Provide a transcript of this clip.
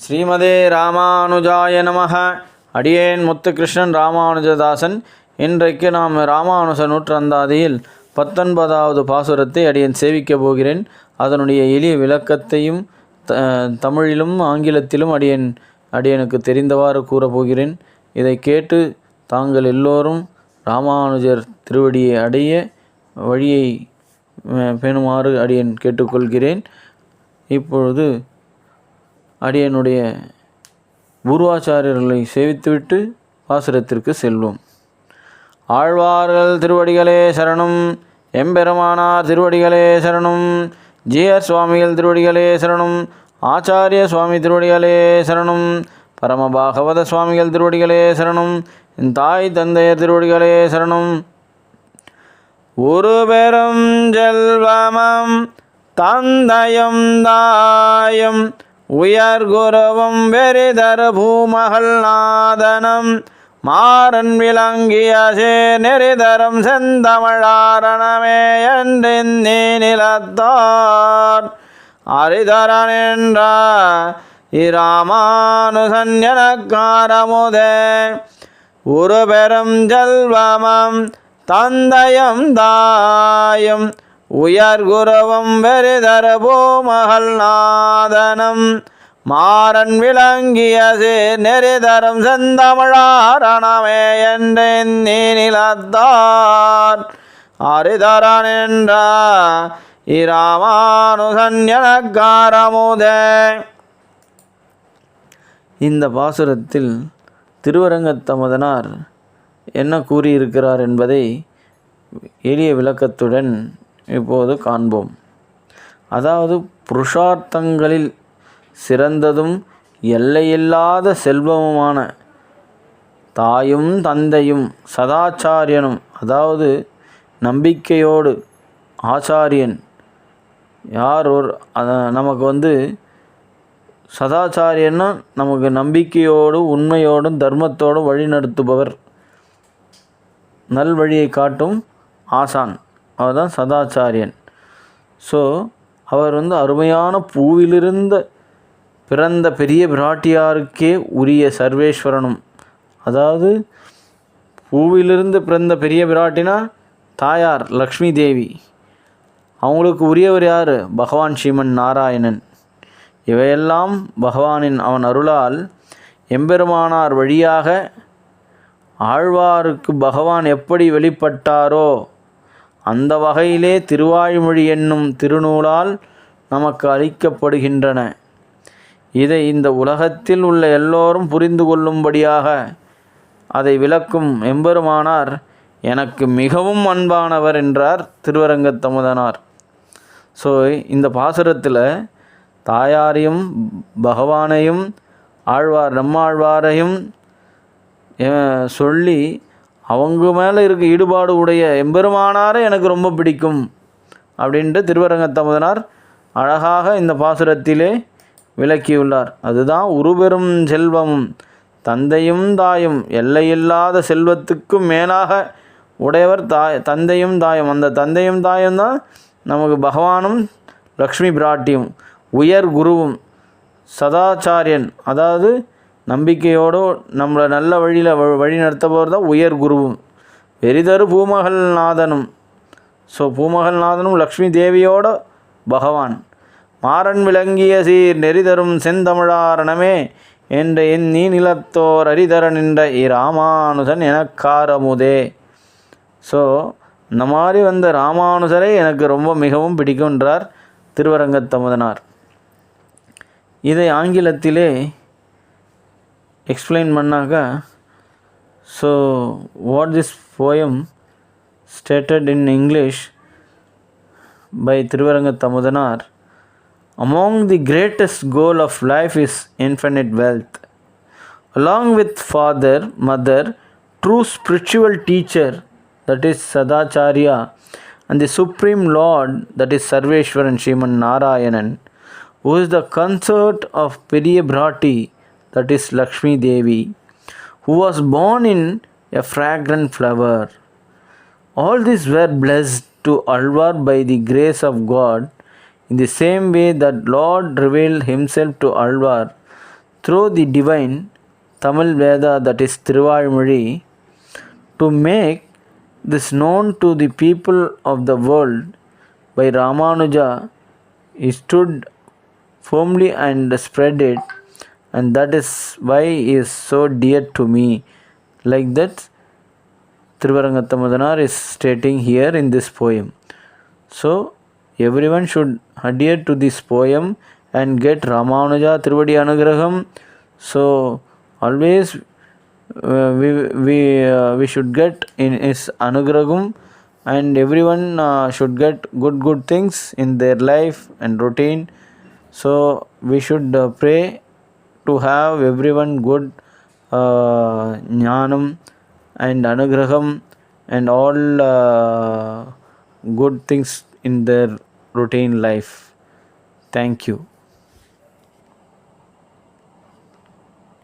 ஸ்ரீமதே ராமானுஜாய நமஹ. அடியேன் முத்துகிருஷ்ணன் ராமானுஜதாசன். இன்றைக்கு நாம் ராமானுஜ நூற்றந்தாதியில் 19வது பாசுரத்தை அடியேன் சேவிக்கப் போகிறேன். அதனுடைய எளிய விளக்கத்தையும் தமிழிலும் ஆங்கிலத்திலும் அடியனுக்கு தெரிந்தவாறு கூறப்போகிறேன். இதை கேட்டு தாங்கள் எல்லோரும் ராமானுஜர் திருவடியை அடைய வழியை பேணுமாறு அடியேன் கேட்டுக்கொள்கிறேன். இப்பொழுது அடியனுடைய பூர்வாச்சாரியர்களை சேவித்துவிட்டு பாசுரத்திற்கு செல்வோம். ஆழ்வார்கள் திருவடிகளே சரணம். எம்பெருமானார் திருவடிகளே சரணம். ஜிஆர் சுவாமிகள் திருவடிகளே சரணம். ஆச்சாரிய சுவாமி திருவடிகளே சரணம். பரமபாகவத சுவாமிகள் திருவடிகளே சரணம். தாய் தந்தையர் திருவடிகளே சரணம். ஒரு பெரும் செல்வமம் தந்தையும் தாயும் உயர் குருவும் வெறிதரு பூமகள் நாதனம் மாறன் விளங்கிய நெறிதரும் செந்தமிழாரணமே என்றே நிலத்தார் அரிதரன் என்ற இராமானுசன் எனக்காரமுதே. ஒரு பெரும் செல்வமம் தந்தையும் தாயும் உயர் குருவும் வெறிதரு பூமகள் நாதனம் மாறன் விளங்கிய நெறிதரும் செந்தமிழாரணமே என்றே நிலத்தார் அரிதரன் என்ற இராமானுசன் எனக்காரமுதே. இந்த பாசுரத்தில் திருவரங்கத்தமுதனார் என்ன கூறியிருக்கிறார் என்பதை எளிய விளக்கத்துடன் இப்போது காண்போம். அதாவது புருஷார்த்தங்களில் சிறந்ததும் எல்லையில்லாத செல்வமுமான தாயும் தந்தையும் சதாச்சாரியனும், அதாவது நம்பிக்கையோடு ஆச்சாரியன் யார் ஒரு நமக்கு சதாச்சாரியன்னா நமக்கு நம்பிக்கையோடு உண்மையோடும் தர்மத்தோடும் வழிநடத்துபவர், நல்வழியை காட்டும் ஆசான், அவர் தான் சதாச்சாரியன். ஸோ அவர் அருமையான பூவிலிருந்த பிறந்த பெரிய பிராட்டியாருக்கே உரிய சர்வேஸ்வரனும், அதாவது பூவிலிருந்து பிறந்த பெரிய பிராட்டினா தாயார் லக்ஷ்மி தேவி, அவங்களுக்கு உரியவர் யார்? பகவான் ஸ்ரீமன் நாராயணன். இவையெல்லாம் பகவானின் அவன் அருளால் எம்பெருமானார் வழியாக ஆழ்வாருக்கு பகவான் எப்படி வெளிப்பட்டாரோ அந்த வகையிலே திருவாய்மொழி என்னும் திருநூலால் நமக்கு அளிக்கப்படுகின்றன. இதை இந்த உலகத்தில் உள்ள எல்லோரும் புரிந்து கொள்ளும்படியாக அதை விளக்கும் எம்பெருமானார் எனக்கு மிகவும் அன்பானவர் என்றார் திருவரங்கத்தமுதனார். ஸோ இந்த பாசுரத்தில் தாயாரையும் பகவானையும் நம்மாழ்வாரையும் சொல்லி அவங்க மேலே இருக்க ஈடுபாடு உடைய எம்பெருமானாரை எனக்கு ரொம்ப பிடிக்கும் அப்படின்ட்டு திருவரங்கத்தமுதனார் அழகாக இந்த பாசுரத்திலே விளக்கியுள்ளார். அதுதான் உருபெரும் செல்வமும் தந்தையும் தாயும், எல்லையில்லாத செல்வத்துக்கும் மேலாக உடையவர் தந்தையும் தாயும். அந்த தந்தையும் தாயும் தான் நமக்கு பகவானும் லக்ஷ்மி பிராட்டியும். உயர் குருவும் சதாச்சாரியன், அதாவது நம்பிக்கையோடு நம்மளை நல்ல வழியில் வழி நடத்தப்போர் தான் உயர் குருவும். வெறிதரு பூமகள் நாதனும், ஸோ பூமகள் நாதனும் லக்ஷ்மி தேவியோட பகவான். மாறன் விளங்கிய நெறிதரும் செந்தமிழாரணமே என்ற நீ நிலத்தோர் அரிதரன் என்ற இராமானுஜன் எனக்காரமுதே. ஸோ இந்த மாதிரி ராமானுஜரை எனக்கு ரொம்ப மிகவும் பிடிக்கும்ன்றார் திருவரங்கத்தமுதனார். இதை ஆங்கிலத்திலே எக்ஸ்பிளைன் பண்ணாக்க, so what this poem stated in English by Thiruvarangathamudhanar, among the greatest goal of life is infinite wealth. Along with father, mother, true spiritual teacher, that is Sadacharya, and the supreme lord, that is Sarveshwaran Sriman Narayanan, who is the consort of Periya Bhrati, that is Lakshmi Devi, who was born in a fragrant flower. All these were blessed to Alvar by the grace of God, in the same way that Lord revealed himself to Alvar through the divine Tamil Veda, that is Thiruvalmozhi, to make this known to the people of the world by Ramanuja. He stood firmly and spread it, and that is why he is so dear to me. Like that, Thiruvarangathamudanar is stating here in this poem. So everyone should adhere to this poem and get Ramanuja Tiruvadi Anugraham. So always we should get in his Anugraham, and everyone should get good things in their life and routine. So we should pray to have everyone good jnanam and anugraham and all good things in their routine life. Thank you.